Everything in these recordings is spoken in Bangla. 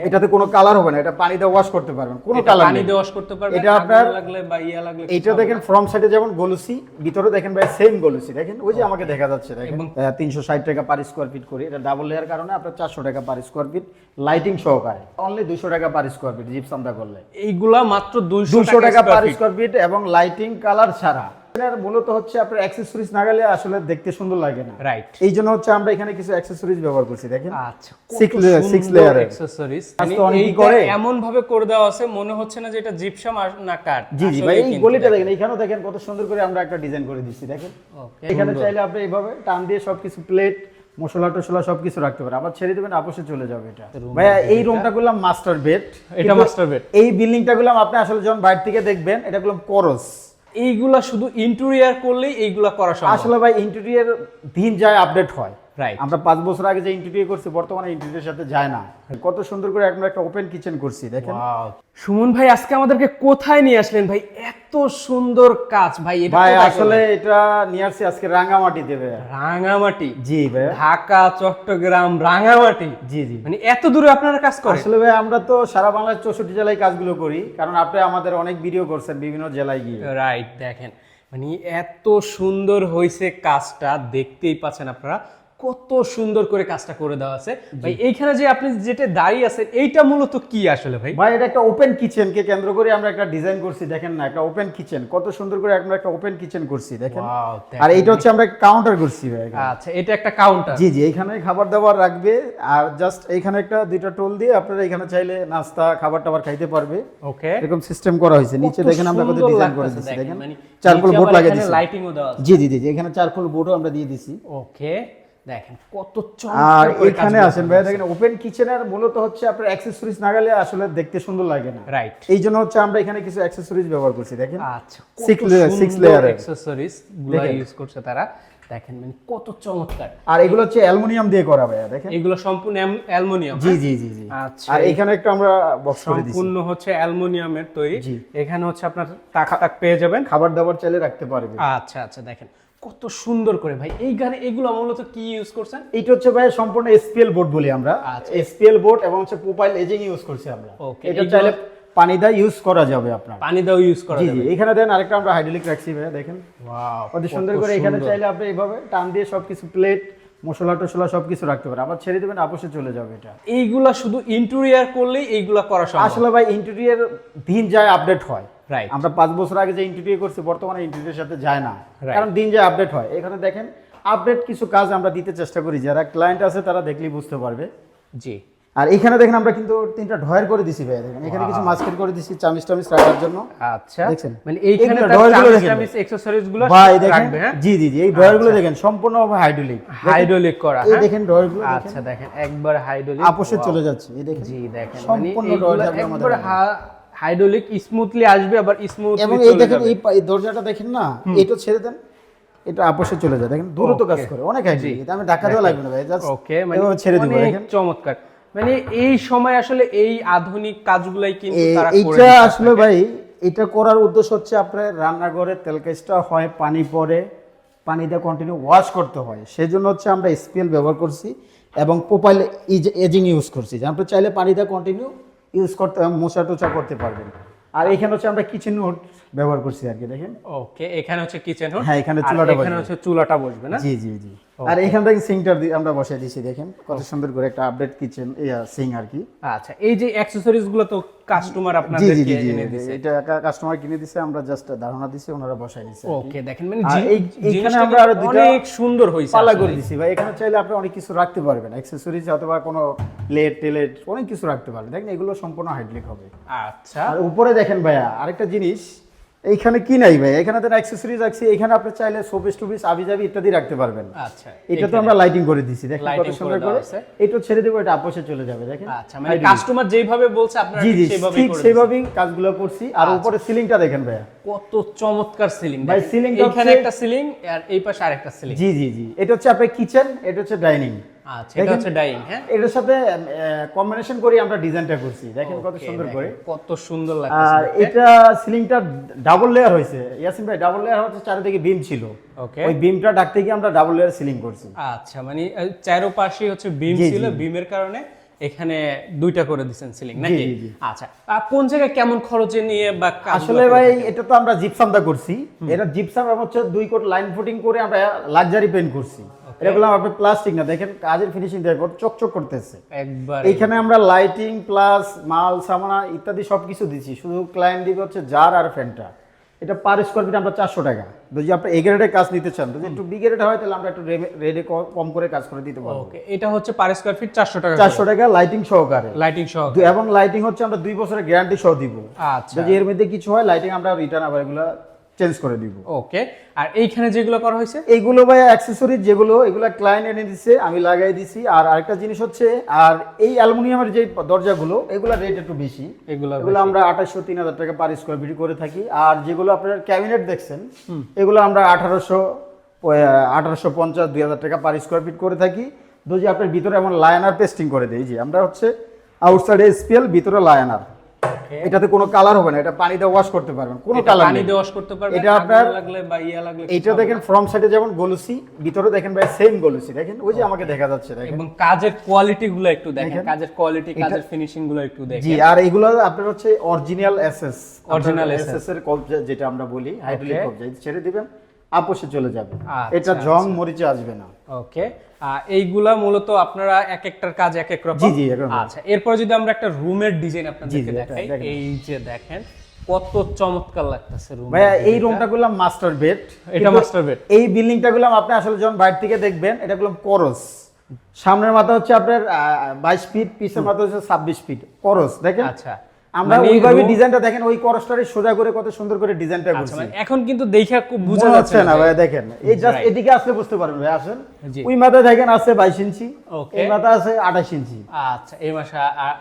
এটাতে কোনো কালার হবে না, এটা পানি দিয়ে ওয়াশ করতে পারবেন, কোনো কালার পানি দিয়ে ওয়াশ করতে পারবেন, এটা আপনার লাগলে বা ইয়া লাগলে এটা দেখেন ফ্রন্ট সাইডে যেমন গলুসি, ভিতরে দেখেন ভাই সেম গলুসি, দেখেন ওই যে আমাকে দেখা যাচ্ছে, দেখেন 360 টাকা পার স্কয়ার ফিট করে, এটা ডাবল লেয়ার কারণে আপনার 400 টাকা পার স্কয়ার ফিট লাইটিং সহকারে, অনলি 200 টাকা পার স্কয়ার ফিট জিপসামটা করলে, এইগুলা মাত্র 200 টাকা পার স্কয়ার ফিট এবং লাইটিং কালার ছাড়া। এর মূলত হচ্ছে আপনার অ্যাকসেসরিজ না গেলে আসলে দেখতে সুন্দর লাগে না, রাইট। এই জন্য হচ্ছে আমরা এখানে কিছু অ্যাকসেসরিজ ব্যবহার করছি, দেখেন আচ্ছা 6 লেয়ার অ্যাকসেসরিজ, অনেকে করে এমন ভাবে করে দেওয়া আছে মনে হচ্ছে না যে এটা জিপসাম আর না কাঠ। জি জি ভাই, এই গলিটা দেখেন, এখানেও দেখেন কত সুন্দর করে আমরা একটা ডিজাইন করে দিচ্ছি, দেখেন এখানে চাইলে আপনি এইভাবে টান দিয়ে সবকিছু প্লেট মশলা টসলা সবকিছু রাখতে পারেন, আবার ছেড়ে দেবেন আপোষে চলে যাবে। এটা ভাইয়া এই রুমটা করলাম মাস্টার বেড, এটা মাস্টার বেড, এই বিল্ডিংটা করলাম আপনি আসলে যখন বাইরে থেকে দেখবেন এটা করলাম করস, এইগুলা শুধু ইন্টেরিয়র করলেই এইগুলা করা সম্ভব। আসলে ভাই ইন্টেরিয়র দিন যায় আপডেট হয়, রাইট। আমরা 5 বছর আগে যে ইন্টেরিয়র করছি বর্তমানে ইন্টেরিয়রের সাথে যায় না। কত সুন্দর করে আমরা একটা ওপেন কিচেন করছি, দেখেন। সুমন ভাই আজকে আমাদেরকে কোথায় নিয়ে আসলেন ভাই? এত সুন্দর কাজ ভাই, এটা ভাই আসলে এটা নিয়ে আসছি আজকে রাঙ্গামাটিতে ভাই। রাঙ্গামাটি? জি ভাই, ঢাকা চট্টগ্রাম রাঙ্গামাটি। জি জি, মানে এত দূরে আপনারা কাজ করেন? আসলে ভাই আমরা তো সারা বাংলার 64 জেলায় কাজগুলো করি, কারণ আপনি আমাদের অনেক ভিডিও করছেন বিভিন্ন জেলায় গিয়ে, রাইট। দেখেন মানে এত সুন্দর হয়েছে কাজটা, দেখতেই পাচ্ছেন আপনারা কত সুন্দর করে কাজটা করে দেওয়া আছে ভাই। এইখানে যে আপনি যেটা দাঁড়িয়ে আছেন এইটা মূলত কি আসলে ভাই? ভাই এটা একটা ওপেন কিচেন কে কেন্দ্র করে আমরা একটা ডিজাইন করছি, দেখেন না, একটা ওপেন কিচেন, কত সুন্দর করে আমরা একটা ওপেন কিচেন করছি, দেখেন। আর এইটা হচ্ছে আমরা কাউন্টার করছি ভাই। আচ্ছা এটা একটা কাউন্টার? জি জি, এখানে খাবার দাবার রাখবে, আর জাস্ট এইখানে একটা দুইটা টোল দিয়ে আপনারা এখানে চাইলে নাস্তা খাবার টাবার খাইতে পারবে। ওকে, এরকম সিস্টেম করা হয়েছে। নিচে দেখেন আমরা কত ডিজাইন করে দিয়েছি, দেখেন চারকোল বোর্ড লাগিয়ে দিয়েছি, লাইটিংও দেওয়া আছে। জি জি জি, এখানে চারকোল বোর্ডও আমরা দিয়ে দিয়েছি। ওকে দেখেন কত আর চমৎকার করে এখানে আসেন ভাই, দেখেন ওপেন কিচেনের মূলত হচ্ছে আপনার অ্যাকসেসরিজ না গেলে আসলে দেখতে সুন্দর লাগে না, রাইট। এই জন্য হচ্ছে আমরা এখানে কিছু অ্যাকসেসরিজ ব্যবহার করছি, দেখেন। আচ্ছা 6 লেয়ার অ্যাকসেসরিজ গুলো ইউজ করছে তারা, দেখেন মানে কত চমৎকার। আর এগুলো হচ্ছে অ্যালুমিনিয়াম দিয়ে করা ভাই, দেখেন এগুলো সম্পূর্ণ অ্যালুমিনিয়াম? জি জি জি জি। আচ্ছা, আর এখানে একটা আমরা বক্স করে দিয়েছি, সম্পূর্ণ হচ্ছে অ্যালুমিনিয়ামের তৈরি। এখানে হচ্ছে আপনার তাক পেয়ে যাবেন, খাবার দাবার চাইলে রাখতে পারবে। আচ্ছা আচ্ছা, দেখেন কত সুন্দর করে ভাই। এই গানে এগুলো মূলত কি ইউজ করছেন? এটা হচ্ছে ভাই সম্পূর্ণ এসপিএল বোর্ড বলি আমরা, এসপিএল বোর্ড এবং হচ্ছে প্রোফাইল এজিং ইউজ করছি আমরা। এটা চাইলে পানি দিয়ে ইউজ করা যাবে, আপনার পানি দাও ইউজ করা যাবে। জি জি, এখানে দেন আরেকটা আমরা হাইড্রোলিক রাখছি ভাই, দেখেন ওয়াও কত সুন্দর করে। এখানে চাইলে আপনি এইভাবে টান দিয়ে সবকিছু প্লেট মশলা টসলা সবকিছু রাখতে পারেন, আবার ছেড়ে দেবেন আপোষে চলে যাবে। এটা এইগুলা শুধু ইন্টেরিয়র করলেই এইগুলা করা সম্ভব। আসলে ভাই ইন্টেরিয়র দিন যায় আপডেট হয়, রাইট। আমরা 5 বছর আগে যে ইন্টেরিয়র করছি বর্তমানে ইন্টেরিয়রের সাথে যায় না, কারণ দিন যায় আপডেট হয়। এখানে দেখেন আপডেট কিছু কাজ আমরা দিতে চেষ্টা করি, যারা ক্লায়েন্ট আছে তারা দেখলেই বুঝতে পারবে। জি। আর এখানে দেখেন আমরা কিন্তু 3টা ড্রয়ার করে দিছি ভাই, দেখেন এখানে কিছু মাস্কেট করে দিছি চামিচ টামিচ রাখার জন্য। আচ্ছা দেখছেন মানে এইখানে ড্রয়ারগুলো দেখেন, চামিচ অ্যাকসেসরিজ গুলো ভাই দেখেন। রাখবে। হ্যাঁ জি জি জি, এই ড্রয়ারগুলো দেখেন সম্পূর্ণভাবে হাইড্রোলিক করা। এই দেখেন ড্রয়ারগুলো, আচ্ছা দেখেন একবার হাইড্রোলিক আপোষে চলে যাচ্ছে, এই দেখেন। জি দেখেন সম্পূর্ণ ড্রয়ার যাবে আমাদের, একবার হাইড্রোলিক স্মুথলি আসবে, আবার স্মুথলি এবং এই দেখেন এই দরজাটা দেখেন না, এটা ছেড়ে দেন, এটা আপোষে চলে যায়, দেখেন দ্রুত কাজ করে, অনেক হাইড্রোলিক, এটা আমি ঢাকা দেওয়া লাগবে না ভাই, জাস্ট ওকে মানে ছেড়ে দিব, দেখেন চমৎকার। মানে এই সময় আসলে এই আধুনিক কাজগুলাই কিন্তু তারা করে এইটা আসলে ভাই, এটা করার উদ্দেশ্য হচ্ছে আপনার রান্নাঘরে তেল কাজটা হয় পানি পরে, পানি দিয়ে কন্টিনিউ ওয়াশ করতে হয়, সেজন্য হচ্ছে আমরা স্পিএল ব্যবহার করছি এবং প্রোফাইল এজিং ইউজ করছি, যে আপনি চাইলে পানি দিয়ে কন্টিনিউ ইউজ করতে মোছা টোচা করতে পারবেন। আর এখানে হচ্ছে আমরা কিচেন হুড ব্যবহার করছি আর কি, দেখেন। ওকে, এখানে হচ্ছে কিচেন হুড, হ্যাঁ এখানে চুলাটা বসবে না? জি জি জি। আর এখান থেকে সিঙ্কটা আমরা বসাই দিয়েছি, দেখেন কত সুন্দর করে একটা আপডেট কিচেন সিঙ্ক আর কি। আচ্ছা এই যে অ্যাকসেসরিজ গুলো তো কাস্টমার আপনাদেরকে এনে দিয়েছে? এটা কাস্টমার কিনে দিয়েছে, আমরা জাস্ট ধারণা দিয়েছি, ওনারা বসাই দিয়েছে। ওকে দেখেন মানে এইখানে আমরা আরো দুটো অনেক সুন্দর হইছে পালা করে দিয়েছি ভাই। এখানে চাইলে আপনি অনেক কিছু রাখতে পারবেন, অ্যাকসেসরিজ অথবা কোনো প্লেট টেলেট অনেক কিছু রাখতে পারবেন, দেখেন এগুলো সম্পূর্ণ হাইড্রোলিক হবে। আচ্ছা আর উপরে দেখেন ভাইয়া আরেকটা জিনিস, এইখানে কি নাই ভাই, এখানে তো অ্যাকসেসরিজ রাখছি, এখানে আপনি চাইলে শোপিস টুপিস আবিজাবি ইত্যাদি রাখতে পারবেন। আচ্ছা এটা তো আমরা লাইটিং করে দিয়েছি, দেখেন কত সুন্দর করে। এটা ছেড়ে দেব, এটা আপোষে চলে যাবে, দেখেন। আচ্ছা মানে কাস্টমার যেভাবে বলছে আপনারা ঠিক সেভাবেই কাজগুলো করছি। আর উপরে সিলিংটা দেখেন ভাইয়া কত চমৎকার সিলিং ভাই, সিলিংটা এখানে একটা সিলিং আর এই পাশে আরেকটা সিলিং। জি জি জি, এটা হচ্ছে আপনার কিচেন, এটা হচ্ছে ডাইনিং। আচ্ছা এটা হচ্ছে ডাইনিং। হ্যাঁ এটার সাথে কম্বিনেশন করে আমরা ডিজাইনটা করছি, দেখেন কত সুন্দর করে, কত সুন্দর লাগছে। আর এটা সিলিংটা ডাবল লেয়ার হয়েছে ইয়াসিন ভাই, ডাবল লেয়ার হচ্ছে, চারিদিকে বিম ছিল, ওকে ওই বিমটা ডাকতে গিয়ে আমরা ডাবল লেয়ার সিলিং করছি। আচ্ছা মানে চারোপাশে হচ্ছে বিম ছিল, বিমের কারণে এখানে দুইটা করে দিচ্ছেন সিলিং জি, নাকি? জি, জি। আচ্ছা কোন জায়গায় কেমন খরচে নিয়ে বা কাজগুলো আসলে করে ভাই থাকেন? এটা তো আমরা জিপসামটা করছি, এটা জিপসাম হচ্ছে 2 কোট লাইন ফুটিং করে আমরা লাক্সারি পেইন্ট করছি। এগুলো আপনি প্লাস্টিক না, দেখেন কাজের ফিনিশিং দেখুন চকচক করতেছে। একবার এইখানে আমরা লাইটিং প্লাস মাল সামানা ইত্যাদি সবকিছু দিচ্ছি, শুধু ক্লায়েন্ট দিবে হচ্ছে জার আর ফ্যানটা। এটা পার স্কোয়ার ফিট আমরা 400 টাকা। যদি আপনি এ গ্রেডের কাজ নিতে চান, যদি একটু বি গ্রেড হয় তাহলে আমরা একটু রেডে কম করে কাজ করে দিতে পারবো। ওকে, এটা হচ্ছে পার স্কয়ার ফিট 400 টাকা 400 টাকা লাইটিং সহকারে, লাইটিং সহ। এবং লাইটিং হচ্ছে আমরা 2 বছরের গ্যারান্টি সহ দিব। আচ্ছা, যদি এর মধ্যে কিছু হয় লাইটিং আমরা রিটার্ন আবার এগুলো চেঞ্জ করে দিব। ওকে। আর এইখানে যেগুলো করা হয়েছে এইগুলো ভাই অ্যাক্সেসরি যেগুলো, এগুলো ক্লায়েন্ট এনে দিচ্ছে, আমি লাগাই দিছি। আর আরেকটা জিনিস হচ্ছে, আর এই অ্যালুমিনিয়ামের যে দরজাগুলো, এগুলো রেট একটু বেশি। এগুলো এগুলো আমরা 2800-3000 টাকা পার স্কোয়ার ফিট করে থাকি। আর যেগুলো আপনার ক্যাবিনেট দেখছেন, এগুলো আমরা 1850-2000 টাকা পার স্কোয়ার ফিট করে থাকি। যদি আপনার ভিতরে এমন লায়নার পেস্টিং করে দেই, যে আমরা হচ্ছে আউটসাইডে এসপিএল, ভিতরে লায়নার, এটাতে কোনো কালার হবে না, এটা পানি দিয়ে ওয়াশ করতে পারবেন, কোনো এটা কালার পানি নেই। দিয়ে ওয়াশ করতে পারবেন, এটা আপনার আগুন লাগলে বা ইয়া লাগলে এইটা দেখেন ফ্রম সাইডে যেমন গলুসি, ভিতরে দেখেন ভাই সেম গলুসি, দেখেন ওই যে আমাকে দেখা যাচ্ছে, দেখেন। এবং কাজের কোয়ালিটি গুলো একটু দেখেন, দেখেন। কাজের কোয়ালিটি, কাজের ফিনিশিং গুলো একটু দেখেন। জি, আর এগুলো আপনার হচ্ছে অরিজিনাল এসএস, Original এসএস এর কবজা যেটা আমরা বলি, হাইড্রোলিক Okay. কবজা, ছেড়ে দিবেন আপোষে চলে যাবে, আচ্ছা, এটা জং মরিচে আসবে না। ওকে, এইগুলা মূলত আপনারা এক একটার কাজ এক এক রকম। জি, জি, একরকম। আচ্ছা, এরপর যদি আমরা একটা রুমের ডিজাইন জি, আপনাদেরকে জি, দেখাই, দেখেন। এই যে দেখেন কত চমৎকার লাগতেছে রুম। ভাইয়া এই রুমটা গুলাম মাস্টার বেড, এটা master bed। এই বিল্ডিংটা গুলাম আপনি আসলে যখন বাইরে থেকে দেখবেন, এটা গুলাম করস, সামনের মাথা হচ্ছে আপনার 22 ফিট, পিছের মাথা হচ্ছে 26 ফিট করস, দেখেন। আচ্ছা, আমরা মানে ওইভাবে room- ডিজাইনটা দেখেন, ওই করসটারে সোজা করে কত সুন্দর করে ডিজাইনটা আচ্ছা, করছি। মানে এখন কিন্তু দেখা খুব বোঝা বোঝা যাচ্ছে যাচ্ছে না ভাই। ভাই, দেখেন এই জাস্ট Right. এদিকে আসলে বুঝতে পারবেন ভাই, আসেন। জি। ওই মাথায় দেখেন আছে 22 ইঞ্চি, Okay. এই মাথা আছে 28 ইঞ্চি। আচ্ছা, এই মাসে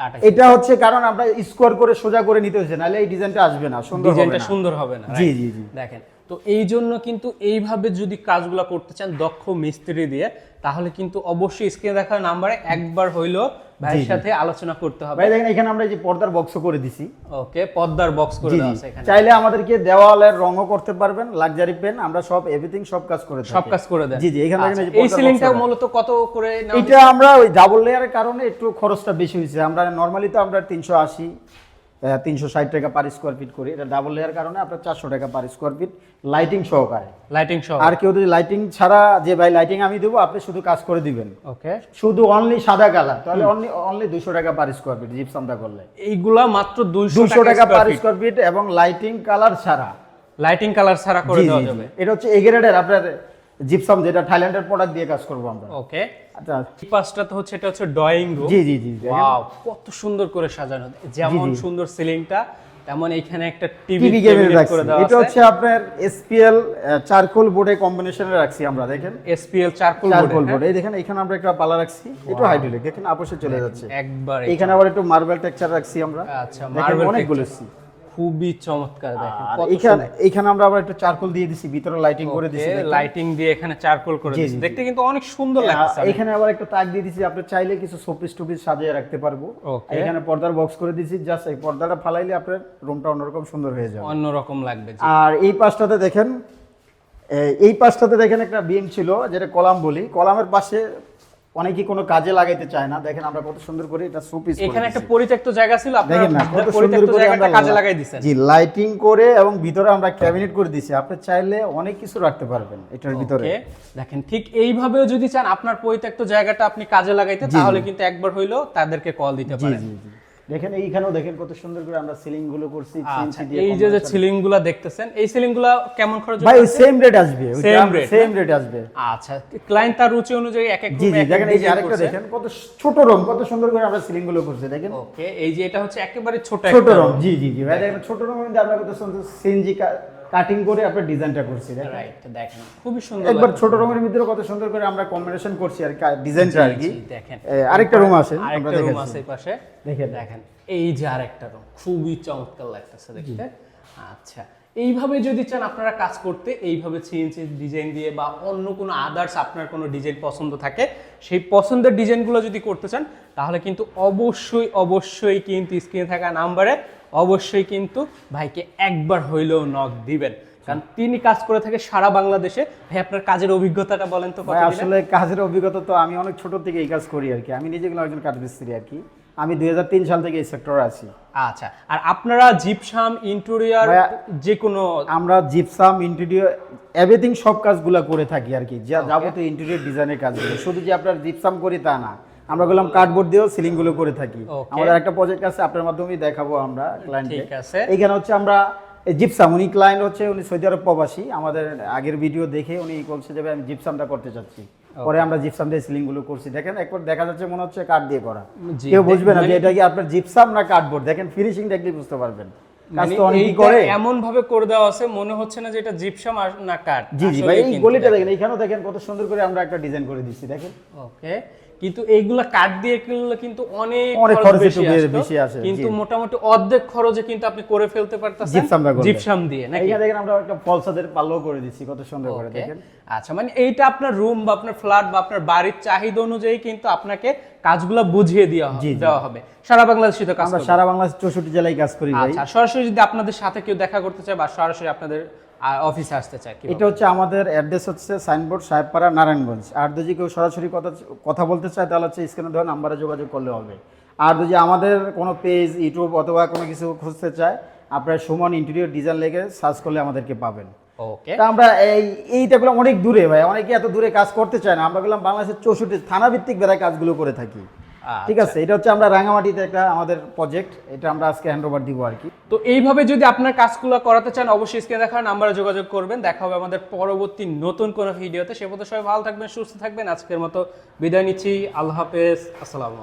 28 এটা হচ্ছে কারণ আমরা স্কোয়ার করে সোজা করে নিতে হচ্ছে, নাহলে এই ডিজাইনটা আসবে না, সুন্দর হবে ডিজাইনটা না। সুন্দর হবে না। জি, right? জি, জি। দেখেন, তো এই জন্য কিন্তু এইভাবে যদি কাজগুলো করতে চান দক্ষ মিস্ত্রি দিয়ে, তাহলে কিন্তু অবশ্যই স্ক্রিনে দেখা নাম্বারে একবার হইলো ভাইয়ের জি, জি। সাথে আলোচনা করতে হবে। ভাই দেখেন এখানে আমরা এই যে পর্দার বক্সও করে দিছি। ওকে, পর্দার বক্স করে জি, দেওয়া জি। আছে এখানে। চাইলে আমাদেরকে দেওয়ালের রঙও করতে পারবেন, লাক্সারি পেন, আমরা সব এভরিথিং সব কাজ করে থাকি। সব কাজ করে দেন। জি, জি, এখানে দেখেন আচ্ছা, এই যে এই পর্দার সিলিংটা box মূলত কত করে নেওয়া এটা আমরা ওই ডাবল লেয়ারের কারণে একটু খরচটা বেশি হয়েছে। আমরা নরমালি তো আমরা 380-360 টাকা পার স্কোয়ার ফিট করি, এটা ডাবল লেয়ার কারণে আপনার 400 টাকা পার স্কোয়ার ফিট লাইটিং সহকারে। লাইটিং সহ? আর কেউ যদি লাইটিং ছাড়া, যে ভাই লাইটিং আমি দেবো, আপনি শুধু কাজ করে দিবেন, ওকে, শুধু অনলি সাদা কালার, তাহলে অনলি 200 টাকা পার স্কোয়ার ফিট জিপসামটা করলে। এইগুলা মাত্র 200 টাকা পার স্কোয়ার ফিট এবং লাইটিং কালার ছাড়া। লাইটিং কালার ছাড়া করে জি, দেওয়া জি, জি। যাবে। এটা হচ্ছে এ গ্রেডের আপনার জিপসাম, যেটা থাইল্যান্ডের প্রোডাক্ট দিয়ে কাজ করবো আমরা। ওকে, আচ্ছা, এই পাশটা তো হচ্ছে, এটা হচ্ছে ড্রয়িং রুম। জি, জি, জি, দেখেন। ওয়াও, কত সুন্দর করে সাজানো, যেমন জি, জি। সুন্দর সিলিংটা, তেমন এখানে একটা টিভি টিভি ক্যাবিনেট ক্যাবিনেট রাখছি, করে দেওয়া এটা আছে। হচ্ছে আপনার এসপিএল চারকোল বোর্ডে কম্বিনেশনে রাখছি আমরা, দেখেন SPL charcoal charcoal board. Board. এই দেখেন এখানে আমরা একটা পালা রাখছি, একটু হাইড্রোলিক, দেখেন আপোষে চলে যাচ্ছে। একবার এখানে আবার একটু মার্বেল টেক্সচার রাখছি আমরা, আচ্ছা, দেখেন মার্বেল অনেকগুলো খুবই চমৎকার, দেখেন আর কত এখানে আমরা আবার একটু চারকোল দিয়ে দিছি, ভিতরে লাইটিং করে দিছি, দেখেন। লাইটিং দিয়ে এখানে চারকোল করে জি, দিয়েছে, জি, দেখতে কিন্তু অনেক সুন্দর লাগছে। এখানে আবার একটা তাক দিয়ে দিছি, আপনি চাইলে কিছু শোপিস টুপিস সাজিয়ে রাখতে পারবো। Okay. এখানে পর্দার বক্স করে দিছি, জাস্ট এই পর্দাটা ফালাইলে আপনার রুমটা অন্যরকম সুন্দর হয়ে যাবে। অন্যরকম লাগবে। জি। আর এই পাশটাতে দেখেন, এই পাশটাতে দেখেন একটা বিম ছিল, যেটা কলাম বলি, কলামের পাশে অনেকে কোনো কাজে লাগাইতে চায় না, দেখেন আমরা কত সুন্দর করে এটা শোপিস এখানে একটা পরিত্যক্ত জায়গা ছিল, আপনারা দেখেন না কত সুন্দর পরিত্যক্ত করে জায়গাটা আমরা কাজে লাগাই দিয়েছেন। জি, লাইটিং করে এবং ভিতরে আমরা ক্যাবিনেট করে দিছি, আপনি চাইলে অনেক কিছু রাখতে পারবেন এটার ভিতরে। ওকে, দেখেন ঠিক এইভাবেও যদি চান আপনার পরিত্যক্ত জায়গাটা আপনি কাজে লাগাইতে, তাহলে কিন্তু একবার হইলো তাদেরকে কল দিতে জি, পারেন। জি, জি। দেখেন এইখানেও দেখেন কত সুন্দর করে আমরা সিলিং গুলো করছি, আচ্ছা, CNC দিয়ে এই যে combination। সিলিং গুলা দেখতেছেন, এই সিলিং গুলা কেমন খরচ ভাই হচ্ছে? সেম রেট আসবে, Same rate, সেম রেট আসবে। আচ্ছা, ক্লায়েন্ট তার রুচি অনুযায়ী এক এক জি, রুমে জি, এক এক দেখেন এই যে design আরেকটা করছে। দেখেন কত ছোট রুম, কত সুন্দর করে আমরা সিলিং গুলো করছি, দেখেন ওকে, এই যে এটা হচ্ছে একেবারে ছোট ছোট একটা রুম। জি, জি, জি, ভাই দেখেন ছোট রুমের মধ্যে আমরা কত সুন্দর সিএনজি কাটিং করে আপনার ডিজাইনটা করছি, দেখেন রাইট, দেখেন খুবই সুন্দর একবার লাগছে। ছোট রুমের ভিতরে কত সুন্দর করে আমরা কম্বিনেশন করছি আর ডিজাইনটা আর কি। জি, দেখেন আরেকটা রুম আছে, আমরা আরেকটা রুম দেখাচ্ছি। আছে এই পাশে, দেখেন। দেখেন এই যে আরেকটা রুম, খুবই চমৎকার লাগতেছে দেখতে। আচ্ছা, এইভাবে যদি চান আপনারা কাজ করতে, এইভাবে সিএনসি ডিজাইন দিয়ে বা অন্য কোনো আদার্স আপনার কোনো ডিজাইন পছন্দ থাকে, সেই পছন্দের ডিজাইনগুলো যদি করতে চান, তাহলে কিন্তু অবশ্যই কিন্তু স্ক্রিনে থাকা নাম্বারে অবশ্যই কিন্তু ভাইকে একবার হইলেও নক দিবেন। কারণ তিনি কাজ করে থাকে সারা বাংলাদেশে। ভাই আপনার কাজের অভিজ্ঞতাটা বলেন তো ভাই কতদিনের? আসলে কাজের অভিজ্ঞতা তো আমি অনেক ছোট থেকে এই কাজ করি আর কি। আমি নিজে একজন কাঠ মিস্ত্রি আর কি। আমি 2003 সাল থেকে এই সেক্টরে আছি। আচ্ছা, আর আপনারা জিপসাম ইন্টেরিয়র ভাইয়া, যে কোনো আমরা জিপসাম ইন্টেরিয়র এভরিথিং সব কাজগুলো করে থাকি আর কি, যা যাবতীয় ইন্টেরিয়র ডিজাইনের কাজগুলো। শুধু যে আপনার জিপসাম করি তা না, আমরা বললাম কার্ডবোর্ড দিয়েও সিলিং গুলো করে থাকি। Okay. আমাদের একটা প্রজেক্ট আছে, আপনার মাধ্যমেই দেখাবো আমরা ক্লায়েন্টকে। ঠিক আছে। এইখানে হচ্ছে আমরা জিপসাম, উনি ক্লায়েন্ট হচ্ছে উনি সৌদি আরব প্রবাসী। আমাদের আগের ভিডিও দেখে উনি বলছে যে ভাই আমি জিপসামটা করতে চাচ্ছি। পরে আমরা জিপসাম দিয়ে সিলিং গুলো করছি। দেখেন একবার দেখা যাচ্ছে মনে হচ্ছে কাঠ দিয়ে করা, জি, কেউ বুঝবে না যে মানে- এটা কি আপনার জিপসাম না কার্ডবোর্ড। দেখেন ফিনিশিং দেখলে বুঝতে পারবেন। কাজ মানে তো অনেকেই এইটা করে। এমন ভাবে করে দেওয়া আছে মনে হচ্ছে না যে এটা জিপসাম আর না কাঠ। জি জি ভাই, এই গলিটা দেখেন, এইখানেও দেখেন কত সুন্দর করে আমরা একটা ডিজাইন করে দিচ্ছি দেখেন। ওকে, কিন্তু এইগুলা কাঠ দিয়ে করলে কিন্তু অনেক অনেক খরচ খরচ বেশি একটু আসতো। বেশি আসে, কিন্তু জি। মোটামুটি অর্ধেক খরচে কিন্তু আপনি করে ফেলতে পারতেছেন জিপসামটা করলে। জিপসাম দিয়ে নাকি? এইখানে দেখেন আমরা একটা ফলসাদের পাল্লাও করে দিচ্ছি কত সুন্দর করে Okay. দেখেন। আচ্ছা, মানে এইটা আপনার রুম বা আপনার ফ্ল্যাট বা আপনার বাড়ির চাহিদা অনুযায়ী কিন্তু আপনাকে কাজগুলো বুঝিয়ে দেওয়া হবে। সারা বাংলাদেশে তো কাজ আমরা করবেন। সারা বাংলাদেশ 64 জেলায় কাজ করি ভাই। আচ্ছা, সরাসরি যদি আপনাদের সাথে কেউ দেখা করতে চায় বা সরাসরি আপনাদের অফিসে আসতে চায়, এটা হচ্ছে আমাদের অ্যাড্রেস হচ্ছে সাইনবোর্ড সাহেবপাড়া নারায়ণগঞ্জ। আর যদি কেউ সরাসরি কথা বলতে চায় তাহলে হচ্ছে স্ক্রিনে দেওয়া নাম্বারে যোগাযোগ করলে হবে। আর যদি আমাদের কোনো পেজ ইউটিউব অথবা কোনো কিছু খুঁজতে চায়, আপনার সুমন ইন্টেরিয়র ডিজাইন লেগে সার্চ করলে আমাদেরকে পাবেন। ওকে, তা আমরা এইটা গুলো অনেক দূরে ভাই, অনেকে এত দূরে কাজ করতে চায় না। আমরা বললাম বাংলাদেশের 64 থানা ভিত্তিক বেড়ায় কাজগুলো করে থাকি। ঠিক আছে, এটা হচ্ছে আমরা রাঙামাটিতে একটা আমাদের প্রজেক্ট, এটা আমরা আজকে হ্যান্ড ওভার দিব আর কি। তো এইভাবে যদি আপনার কাজগুলো করাতে চান অবশ্যই স্ক্রিনে দেখা নাম্বারে যোগাযোগ করবেন। দেখা হবে আমাদের পরবর্তী নতুন কোনো ভিডিওতে। সে পর্যন্ত সবাই ভালো থাকবেন, সুস্থ থাকবেন। আজকের মতো বিদায় নিচ্ছি। আল্লাহ হাফেজ, আসসালামু আলাইকুম।